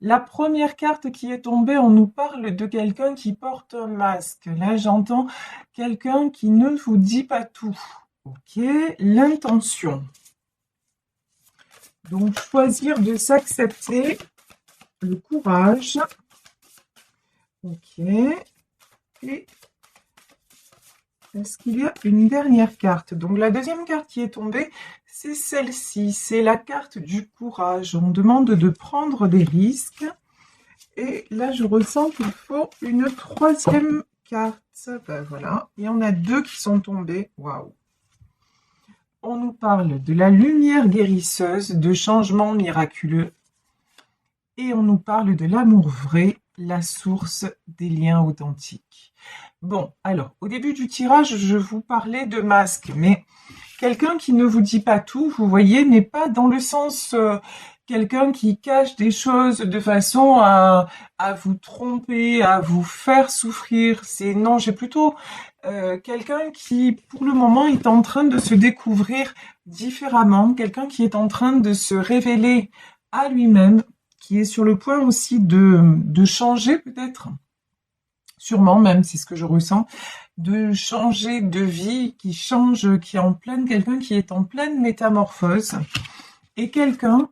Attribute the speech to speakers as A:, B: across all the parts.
A: La première carte qui est tombée, on nous parle de quelqu'un qui porte un masque. Là, j'entends quelqu'un qui ne vous dit pas tout. Ok, l'intention. Donc, choisir de s'accepter, le courage. Ok, et est-ce qu'il y a une dernière carte? Donc, la deuxième carte qui est tombée, c'est celle-ci. C'est la carte du courage. On demande de prendre des risques. Et là, je ressens qu'il faut une troisième carte. Ben voilà. Et on a deux qui sont tombées. Waouh. On nous parle de la lumière guérisseuse, de changements miraculeux. Et on nous parle de l'amour vrai, la source des liens authentiques. Bon, alors, au début du tirage, je vous parlais de masque, mais quelqu'un qui ne vous dit pas tout, vous voyez, n'est pas dans le sens quelqu'un qui cache des choses de façon à vous tromper, à vous faire souffrir. C'est non, j'ai plutôt quelqu'un qui, pour le moment, est en train de se découvrir différemment, quelqu'un qui est en train de se révéler à lui-même, qui est sur le point aussi de changer peut-être, sûrement même, c'est ce que je ressens, de changer de vie, qui change, qui est en pleine, quelqu'un qui est en pleine métamorphose, et quelqu'un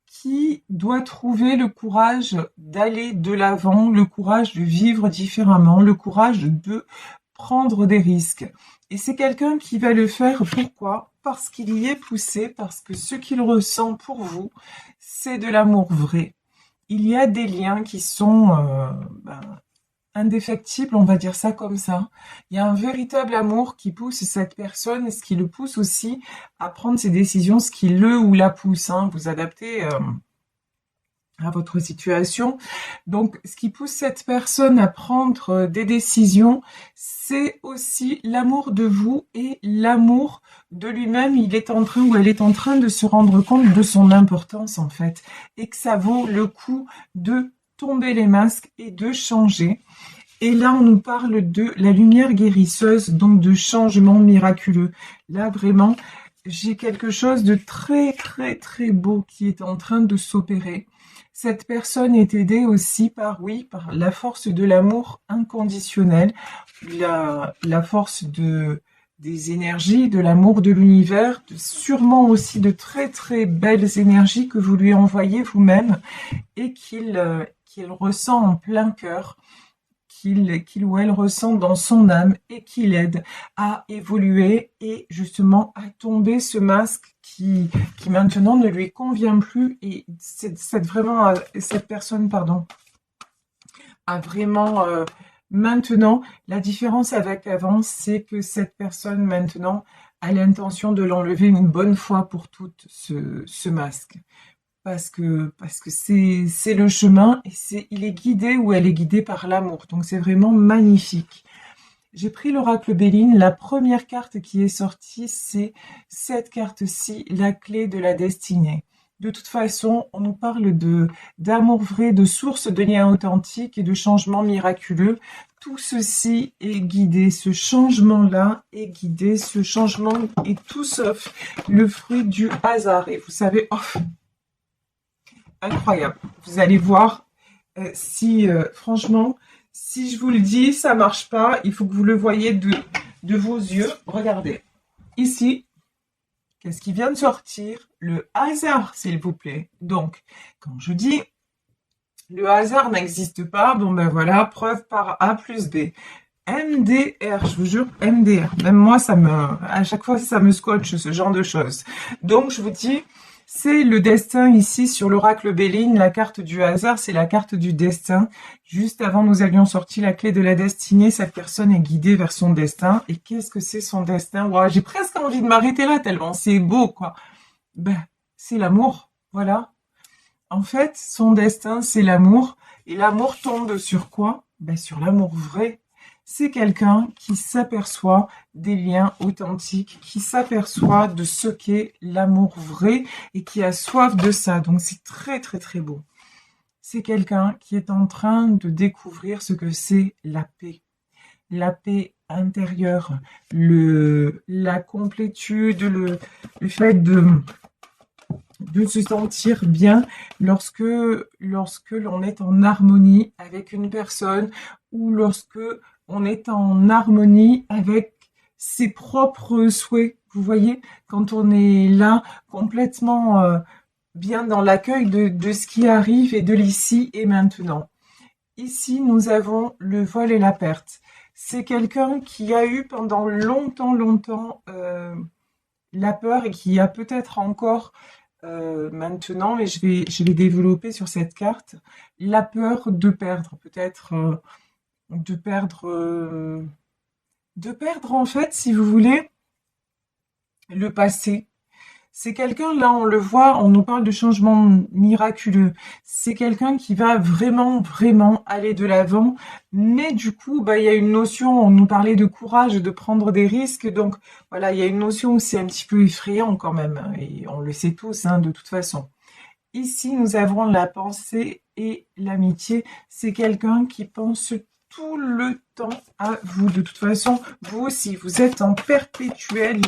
A: qui doit trouver le courage d'aller de l'avant, le courage de vivre différemment, le courage de prendre des risques. Et c'est quelqu'un qui va le faire, pourquoi? Parce qu'il y est poussé, parce que ce qu'il ressent pour vous, c'est de l'amour vrai. Il y a des liens qui sont indéfectible, on va dire ça comme ça. Il y a un véritable amour qui pousse cette personne, et ce qui le pousse aussi à prendre ses décisions, ce qui le ou la pousse, hein, vous adaptez à votre situation. Donc, ce qui pousse cette personne à prendre des décisions, c'est aussi l'amour de vous et l'amour de lui-même. Il est en train ou elle est en train de se rendre compte de son importance, en fait, et que ça vaut le coup de tomber les masques et de changer. Et là, on nous parle de la lumière guérisseuse, donc de changement miraculeux. Là, vraiment, j'ai quelque chose de très, très, très beau qui est en train de s'opérer. Cette personne est aidée aussi par, oui, par la force de l'amour inconditionnel, la force des énergies, de l'amour de l'univers, sûrement aussi de très, très belles énergies que vous lui envoyez vous-même et qu'il ressent en plein cœur, qu'il ou elle ressent dans son âme et qui l'aide à évoluer et justement à tomber ce masque qui maintenant ne lui convient plus. Et cette personne, pardon, a vraiment maintenant, la différence avec avant, c'est que cette personne maintenant a l'intention de l'enlever une bonne fois pour toutes, ce masque. Parce que c'est le chemin et il est guidé ou elle est guidée par l'amour. Donc c'est vraiment magnifique. J'ai pris l'oracle Béline. La première carte qui est sortie, c'est cette carte-ci, la clé de la destinée. De toute façon, on nous parle d'amour vrai, de source de liens authentiques et de changements miraculeux. Tout ceci est guidé, ce changement-là est guidé, ce changement est tout sauf le fruit du hasard. Et vous savez, oh, incroyable. Vous allez voir si, franchement, si je vous le dis, ça marche pas. Il faut que vous le voyez de vos yeux. Regardez. Ici, qu'est-ce qui vient de sortir? Le hasard, s'il vous plaît. Donc, quand je dis le hasard n'existe pas, bon ben voilà, preuve par A plus B. MDR, je vous jure, MDR. Même moi, à chaque fois, ça me scotche, ce genre de choses. Donc, je vous dis, c'est le destin ici sur l'oracle Béline. La carte du hasard, c'est la carte du destin. Juste avant, nous avions sorti la clé de la destinée. Cette personne est guidée vers son destin. Et qu'est-ce que c'est son destin? Wow, j'ai presque envie de m'arrêter là, tellement c'est beau, quoi. Ben, c'est l'amour, voilà. En fait, son destin, c'est l'amour. Et l'amour tombe sur quoi? Ben, sur l'amour vrai. C'est quelqu'un qui s'aperçoit des liens authentiques, qui s'aperçoit de ce qu'est l'amour vrai et qui a soif de ça. Donc c'est très très très beau. C'est quelqu'un qui est en train de découvrir ce que c'est la paix intérieure, la complétude, le fait de se sentir bien lorsque l'on est en harmonie avec une personne ou lorsque on est en harmonie avec ses propres souhaits. Vous voyez, quand on est là complètement bien dans l'accueil de ce qui arrive et de l'ici et maintenant. Ici, nous avons le vol et la perte. C'est quelqu'un qui a eu pendant longtemps la peur et qui a peut-être encore maintenant, et je vais développer sur cette carte, la peur de perdre, peut-être de perdre en fait, si vous voulez, le passé. C'est quelqu'un, là on le voit, on nous parle de changement miraculeux. C'est quelqu'un qui va vraiment aller de l'avant, mais du coup, bah, il y a une notion, on nous parlait de courage, de prendre des risques, donc voilà, il y a une notion où c'est un petit peu effrayant quand même, hein, et on le sait tous, hein, de toute façon. Ici, nous avons la pensée et l'amitié. C'est quelqu'un qui pense tout le temps à vous. De toute façon, vous aussi, vous êtes en perpétuelle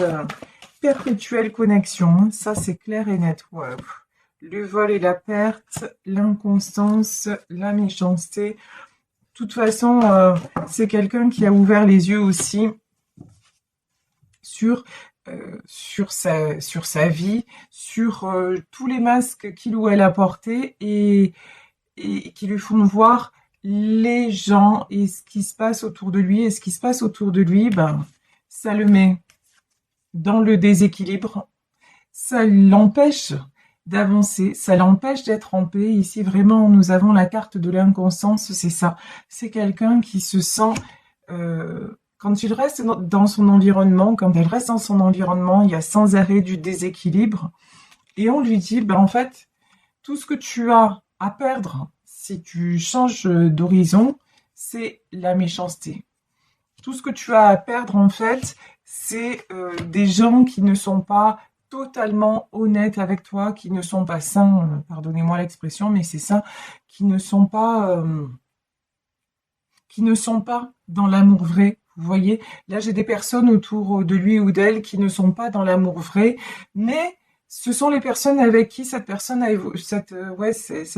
A: connexion. Hein. Ça, c'est clair et net. Ouais. Le vol et la perte, l'inconstance, la méchanceté. De toute façon, c'est quelqu'un qui a ouvert les yeux aussi sur sa vie, sur tous les masques qu'il ou elle a portés et qui lui font voir les gens et ce qui se passe autour de lui. Et ce qui se passe autour de lui, ben, ça le met dans le déséquilibre, ça l'empêche d'avancer, ça l'empêche d'être en paix. Ici, vraiment, nous avons la carte de l'inconstance, c'est ça. C'est quelqu'un qui se sent... quand il reste dans son environnement, quand elle reste dans son environnement, il y a sans arrêt du déséquilibre. Et on lui dit, ben en fait, tout ce que tu as à perdre si tu changes d'horizon, c'est la méchanceté. Tout ce que tu as à perdre, en fait, c'est des gens qui ne sont pas totalement honnêtes avec toi, qui ne sont pas sains, pardonnez-moi l'expression, mais c'est ça, qui ne sont pas dans l'amour vrai. Vous voyez, là j'ai des personnes autour de lui ou d'elle qui ne sont pas dans l'amour vrai, mais ce sont les personnes avec qui cette personne cet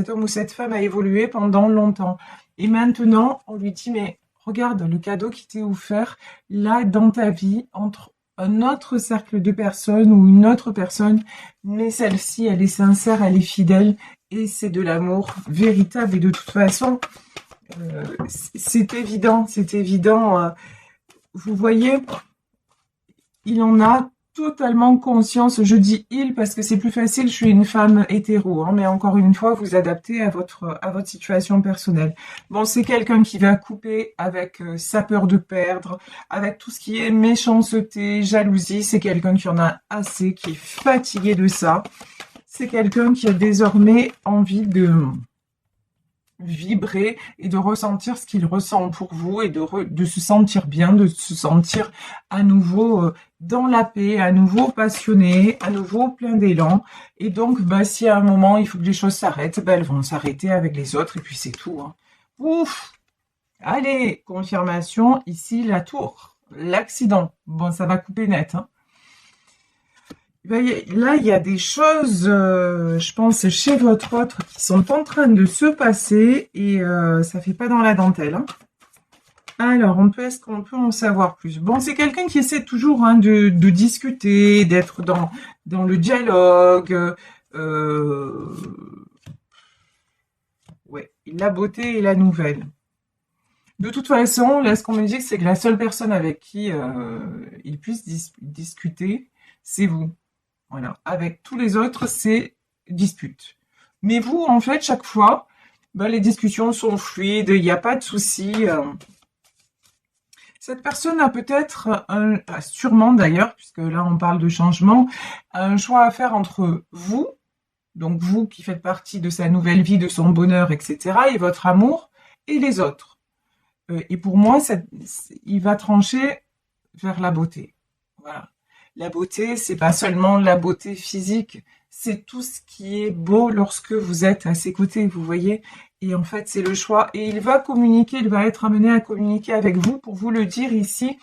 A: homme ou cette femme a évolué pendant longtemps. Et maintenant, on lui dit, mais regarde le cadeau qui t'est offert là dans ta vie entre un autre cercle de personnes ou une autre personne, mais celle-ci, elle est sincère, elle est fidèle et c'est de l'amour véritable. Et de toute façon, c'est évident. Vous voyez, il en a totalement conscience. Je dis il parce que c'est plus facile, je suis une femme hétéro, hein, mais encore une fois, vous adaptez à votre situation personnelle. Bon, c'est quelqu'un qui va couper avec sa peur de perdre, avec tout ce qui est méchanceté, jalousie. C'est quelqu'un qui en a assez, qui est fatigué de ça. C'est quelqu'un qui a désormais envie de vibrer et de ressentir ce qu'il ressent pour vous et de se sentir bien, de se sentir à nouveau dans la paix, à nouveau passionné, à nouveau plein d'élan. Et donc, bah, si à un moment il faut que les choses s'arrêtent, bah, elles vont s'arrêter avec les autres et puis c'est tout. Hein. Ouf! Allez, confirmation, ici la tour, l'accident. Bon, ça va couper net. Hein. Là, il y a des choses, je pense, chez votre autre qui sont en train de se passer et ça fait pas dans la dentelle. Hein. Alors, est-ce qu'on peut en savoir plus? Bon, c'est quelqu'un qui essaie toujours hein, de discuter, d'être dans le dialogue. Ouais, la beauté et la nouvelle. De toute façon, là, ce qu'on me dit, c'est que la seule personne avec qui il puisse discuter, c'est vous. Voilà. Avec tous les autres, c'est dispute. Mais vous, en fait, chaque fois, ben, les discussions sont fluides, il n'y a pas de souci. Cette personne a peut-être, sûrement d'ailleurs, puisque là on parle de changement, un choix à faire entre vous, donc vous qui faites partie de sa nouvelle vie, de son bonheur, etc., et votre amour, et les autres. Et pour moi, il va trancher vers la beauté. Voilà. La beauté, c'est pas seulement la beauté physique, c'est tout ce qui est beau lorsque vous êtes à ses côtés, vous voyez. Et en fait, c'est le choix. Et il va communiquer, il va être amené à communiquer avec vous pour vous le dire ici.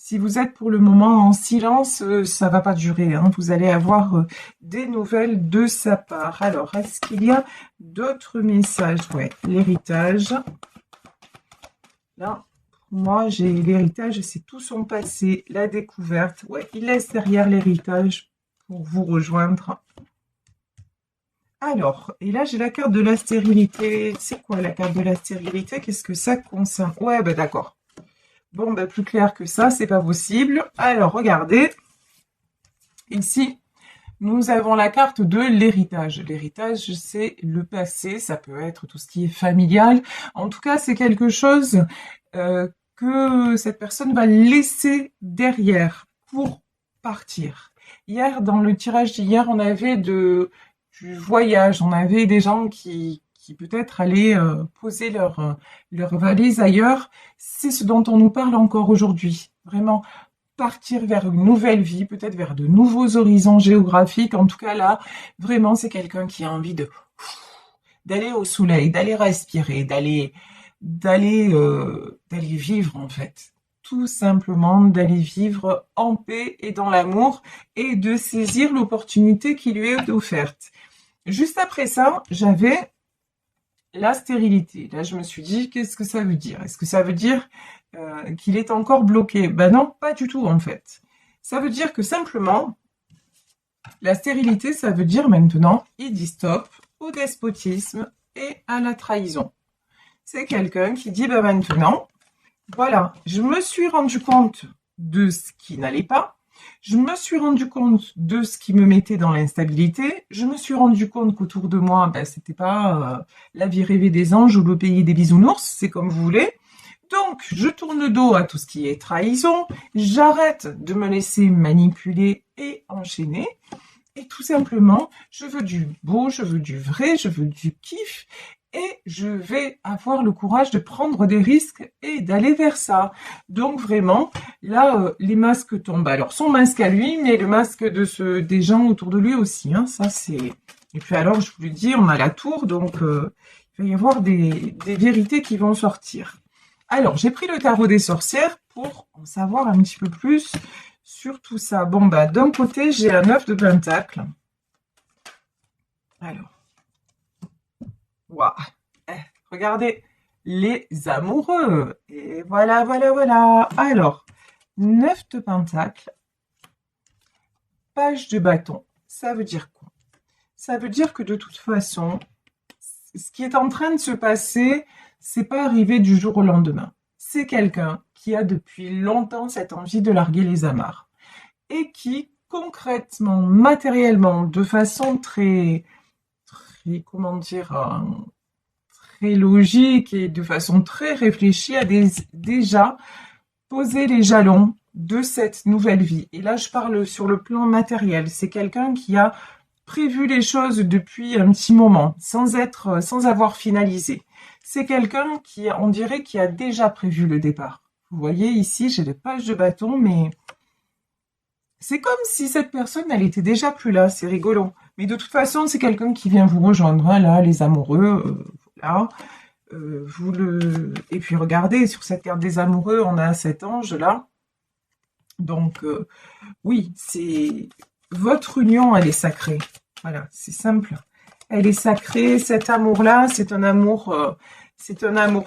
A: Si vous êtes pour le moment en silence, ça va pas durer, hein. Vous allez avoir des nouvelles de sa part. Alors, est-ce qu'il y a d'autres messages? Ouais, l'héritage. Là, pour moi, j'ai l'héritage, c'est tout son passé, la découverte. Ouais, il laisse derrière l'héritage pour vous rejoindre. Alors, et là, j'ai la carte de la stérilité. C'est quoi la carte de la stérilité? Qu'est-ce que ça concerne? Ouais, bah d'accord. Bon, bah plus clair que ça, c'est pas possible. Alors, regardez. Ici, nous avons la carte de l'héritage. L'héritage, c'est le passé. Ça peut être tout ce qui est familial. En tout cas, c'est quelque chose que cette personne va laisser derrière pour partir. Hier, dans le tirage d'hier, on avait du voyage. On avait des gens qui peut-être allaient poser leur valise ailleurs. C'est ce dont on nous parle encore aujourd'hui. Vraiment, partir vers une nouvelle vie, peut-être vers de nouveaux horizons géographiques. En tout cas, là, vraiment, c'est quelqu'un qui a envie d'aller au soleil, d'aller respirer, d'aller vivre, en fait. Tout simplement d'aller vivre en paix et dans l'amour et de saisir l'opportunité qui lui est offerte. Juste après ça, j'avais la stérilité. Là, je me suis dit, qu'est-ce que ça veut dire? Est-ce que ça veut dire qu'il est encore bloqué? Ben non, pas du tout en fait. Ça veut dire que simplement, la stérilité, ça veut dire maintenant, il dit stop au despotisme et à la trahison. C'est quelqu'un qui dit, ben maintenant, voilà, je me suis rendu compte de ce qui n'allait pas. Je me suis rendu compte de ce qui me mettait dans l'instabilité. Je me suis rendu compte qu'autour de moi, ben, c'était pas la vie rêvée des anges ou le pays des bisounours, c'est comme vous voulez. Donc, je tourne le dos à tout ce qui est trahison. J'arrête de me laisser manipuler et enchaîner. Et tout simplement, je veux du beau, je veux du vrai, je veux du kiff. Et je vais avoir le courage de prendre des risques et d'aller vers ça. Donc vraiment, là, les masques tombent. Alors, son masque à lui, mais le masque des gens autour de lui aussi. Hein, ça, c'est... Et puis alors, je vous le dis, on a la tour, donc il va y avoir des vérités qui vont sortir. Alors, j'ai pris le tarot des sorcières pour en savoir un petit peu plus sur tout ça. Bon, bah, d'un côté, j'ai un 9 de pentacle. Alors. Waouh, regardez, les amoureux. Et voilà, voilà, voilà. Alors, 9 de pentacle, page de bâton. Ça veut dire quoi? Ça veut dire que de toute façon, ce qui est en train de se passer, c'est pas arrivé du jour au lendemain. C'est quelqu'un qui a depuis longtemps cette envie de larguer les amarres. Et qui, concrètement, matériellement, de façon très comment dire, très logique et de façon très réfléchie, a déjà posé les jalons de cette nouvelle vie. Et là, je parle sur le plan matériel. C'est quelqu'un qui a prévu les choses depuis un petit moment, sans avoir finalisé. C'est quelqu'un qui, on dirait, qui a déjà prévu le départ. Vous voyez, ici, j'ai des pages de bâton, mais c'est comme si cette personne, elle était déjà plus là. C'est rigolo. Mais de toute façon, c'est quelqu'un qui vient vous rejoindre. Hein, là, les amoureux, voilà. Et puis regardez, sur cette carte des amoureux, on a cet ange-là. Donc, oui, c'est votre union, elle est sacrée. Voilà, c'est simple. Elle est sacrée. Cet amour-là, c'est un amour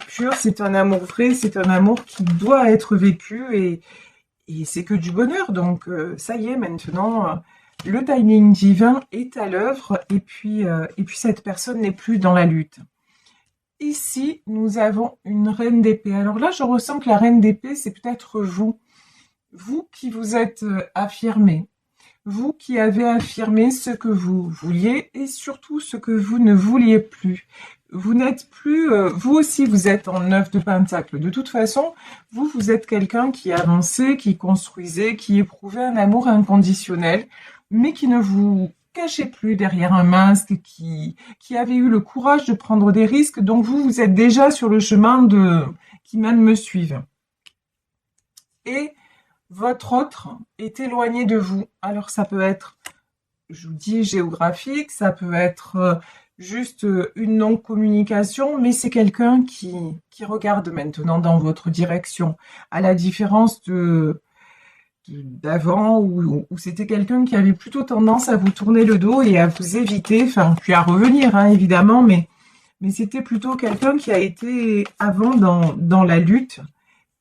A: pur, c'est un amour vrai, c'est un amour qui doit être vécu et c'est que du bonheur. Donc, ça y est, maintenant, le timing divin est à l'œuvre et puis cette personne n'est plus dans la lutte. Ici, nous avons une reine d'épée. Alors là, je ressens que la reine d'épée, c'est peut-être vous. Vous qui vous êtes affirmé. Vous qui avez affirmé ce que vous vouliez et surtout ce que vous ne vouliez plus. Vous n'êtes plus... vous aussi, vous êtes en 9 de pentacle. De toute façon, vous êtes quelqu'un qui avançait, qui construisait, qui éprouvait un amour inconditionnel, mais qui ne vous cachez plus derrière un masque, qui avait eu le courage de prendre des risques. Donc vous êtes déjà sur le chemin qui même me suivent. Et votre autre est éloigné de vous. Alors ça peut être, je vous dis, géographique, ça peut être juste une non-communication, mais c'est quelqu'un qui regarde maintenant dans votre direction. À la différence de d'avant, ou c'était quelqu'un qui avait plutôt tendance à vous tourner le dos et à vous éviter, enfin, puis à revenir, hein, évidemment, mais c'était plutôt quelqu'un qui a été avant dans la lutte.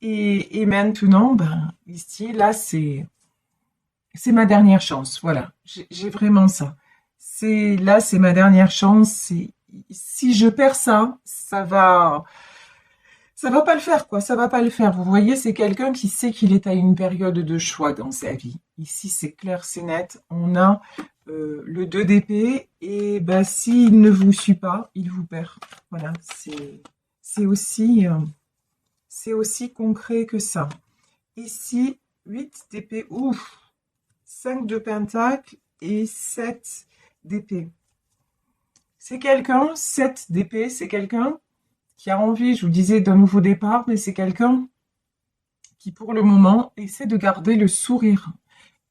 A: Et maintenant, ben, ici, là, c'est ma dernière chance. Voilà, j'ai vraiment ça. C'est ma dernière chance. Si je perds ça, ça va pas le faire, quoi. Ça va pas le faire. Vous voyez, c'est quelqu'un qui sait qu'il est à une période de choix dans sa vie. Ici, c'est clair, c'est net. On a le 2 d'épée et ben, s'il ne vous suit pas, il vous perd. Voilà, c'est aussi, euh, c'est aussi concret que ça. Ici, 8 d'épée, ouf, 5 de pentacle et 7 d'épée. C'est quelqu'un, 7 d'épée, c'est quelqu'un qui a envie, je vous disais, d'un nouveau départ, mais c'est quelqu'un qui, pour le moment, essaie de garder le sourire.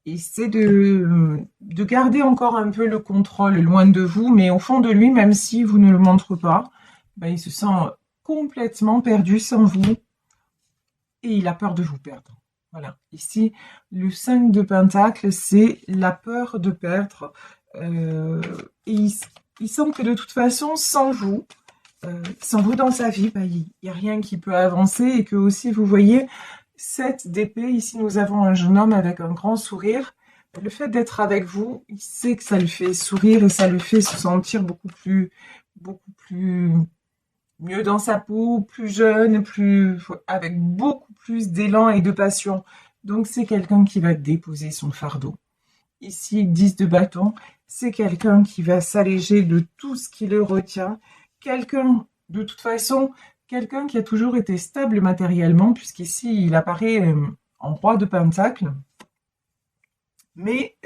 A: Essaie de garder encore un peu le contrôle loin de vous, mais au fond de lui, même si vous ne le montrez pas, ben, il se sent complètement perdu sans vous et il a peur de vous perdre. Voilà. Ici, le 5 de pentacle, c'est la peur de perdre. Et il sent que de toute façon, sans vous dans sa vie, bah, il n'y a rien qui peut avancer et que aussi, vous voyez, 7 d'épée, ici nous avons un jeune homme avec un grand sourire. Le fait d'être avec vous, il sait que ça le fait sourire et ça le fait se sentir beaucoup plus mieux dans sa peau, plus jeune, avec beaucoup plus d'élan et de passion. Donc c'est quelqu'un qui va déposer son fardeau. Ici, 10 de bâton, c'est quelqu'un qui va s'alléger de tout ce qui le retient. Quelqu'un, de toute façon, quelqu'un qui a toujours été stable matériellement, puisqu'ici, il apparaît en roi de pentacle. Mais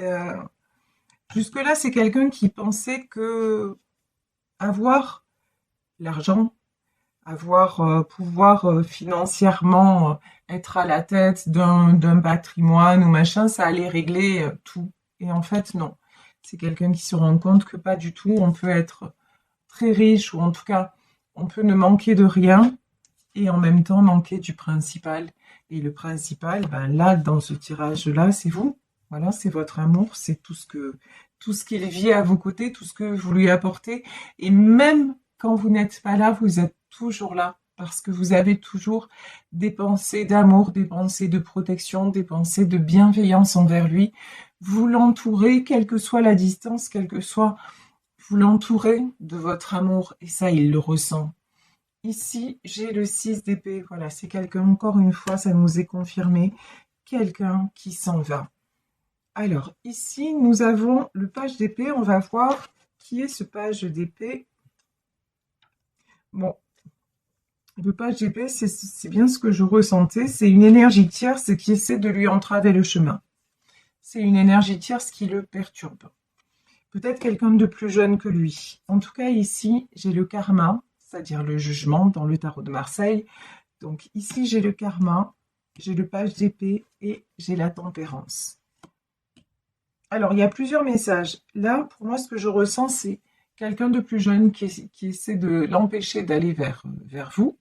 A: jusque-là, c'est quelqu'un qui pensait que avoir l'argent, pouvoir financièrement être à la tête d'un patrimoine ou machin, ça allait régler tout. Et en fait, non. C'est quelqu'un qui se rend compte que pas du tout. On peut être très riche ou en tout cas, on peut ne manquer de rien et en même temps manquer du principal. Et le principal, ben là, dans ce tirage-là, c'est vous. Voilà, c'est votre amour, c'est tout ce qu'il vit à vos côtés, tout ce que vous lui apportez. Et même quand vous n'êtes pas là, vous êtes toujours là parce que vous avez toujours des pensées d'amour, des pensées de protection, des pensées de bienveillance envers lui. Vous l'entourez, quelle que soit la distance, vous l'entourez de votre amour et ça, il le ressent. Ici, j'ai le 6 d'épée. Voilà, c'est quelqu'un, encore une fois, ça nous est confirmé, quelqu'un qui s'en va. Alors, ici, nous avons le page d'épée. On va voir qui est ce page d'épée. Bon, le page d'épée, c'est bien ce que je ressentais. C'est une énergie tierce qui essaie de lui entraver le chemin. C'est une énergie tierce qui le perturbe. Peut-être quelqu'un de plus jeune que lui. En tout cas, ici, j'ai le karma, c'est-à-dire le jugement dans le tarot de Marseille. Donc ici, j'ai le karma, j'ai le page d'épée et j'ai la tempérance. Alors, il y a plusieurs messages. Là, pour moi, ce que je ressens, c'est quelqu'un de plus jeune qui essaie de l'empêcher d'aller vers vous.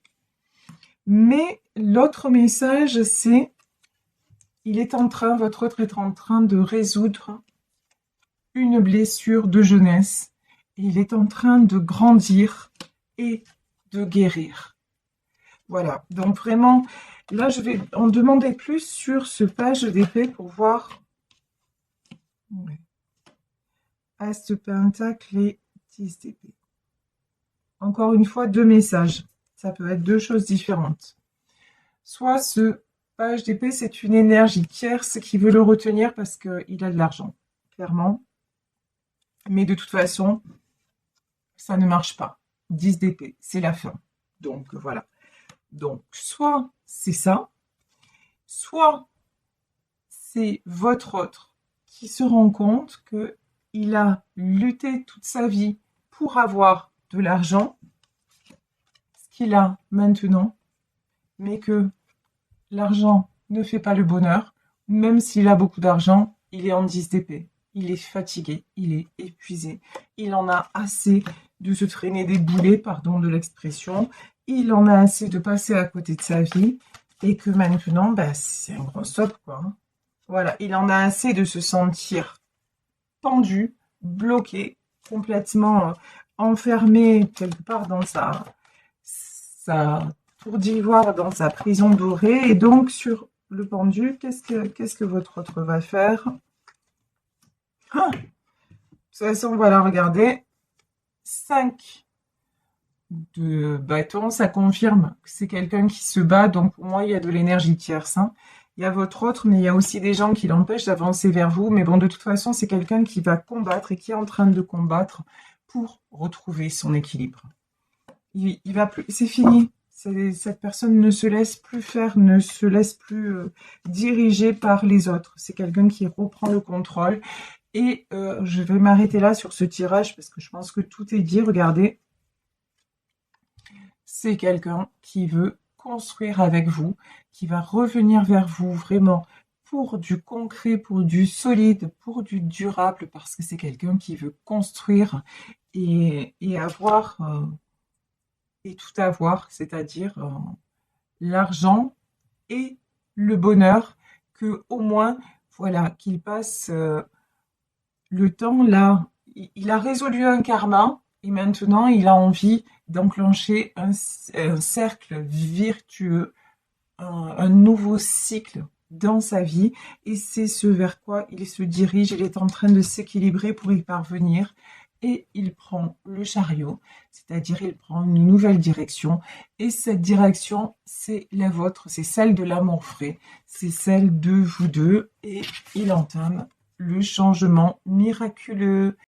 A: Mais l'autre message, c'est votre autre est en train de résoudre une blessure de jeunesse. Et il est en train de grandir et de guérir. Voilà, donc vraiment, là, je vais en demander plus sur ce page d'épée pour voir. Ouais. As de pentacle et 10 d'épée. Encore une fois, deux messages. Ça peut être deux choses différentes. Soit ce page d'épée, c'est une énergie tierce qui veut le retenir parce qu'il a de l'argent, clairement. Mais de toute façon, ça ne marche pas. 10 d'épée, c'est la fin. Donc, voilà. Donc, soit c'est ça, soit c'est votre autre qui se rend compte qu'il a lutté toute sa vie pour avoir de l'argent, ce qu'il a maintenant, mais que l'argent ne fait pas le bonheur. Même s'il a beaucoup d'argent, il est en 10 d'épée. Il est fatigué, il est épuisé. Il en a assez de se traîner des boulets, pardon de l'expression. Il en a assez de passer à côté de sa vie. Et que maintenant, bah, c'est un gros stop, quoi. Voilà, il en a assez de se sentir pendu, bloqué, complètement enfermé quelque part dans sa tour d'ivoire, dans sa prison dorée. Et donc, sur le pendu, qu'est-ce que votre autre va faire? Ah, de toute façon, voilà, regardez. 5 de bâton, ça confirme que c'est quelqu'un qui se bat. Donc, pour moi, il y a de l'énergie tierce, hein. Il y a votre autre, mais il y a aussi des gens qui l'empêchent d'avancer vers vous. Mais bon, de toute façon, c'est quelqu'un qui va combattre et qui est en train de combattre pour retrouver son équilibre. Il va plus, c'est fini. Cette personne ne se laisse plus faire, ne se laisse plus diriger par les autres. C'est quelqu'un qui reprend le contrôle. Et je vais m'arrêter là sur ce tirage parce que je pense que tout est dit. Regardez, c'est quelqu'un qui veut construire avec vous, qui va revenir vers vous vraiment pour du concret, pour du solide, pour du durable, parce que c'est quelqu'un qui veut construire et avoir et tout avoir, c'est-à-dire l'argent et le bonheur, que au moins, voilà, qu'il passe le temps là. Il a résolu un karma et maintenant il a envie d'enclencher un cercle vertueux, un nouveau cycle dans sa vie, et c'est ce vers quoi il se dirige. Il est en train de s'équilibrer pour y parvenir, et il prend le chariot, c'est-à-dire il prend une nouvelle direction, et cette direction, c'est la vôtre, c'est celle de l'amour frais, c'est celle de vous deux, et il entame le changement miraculeux.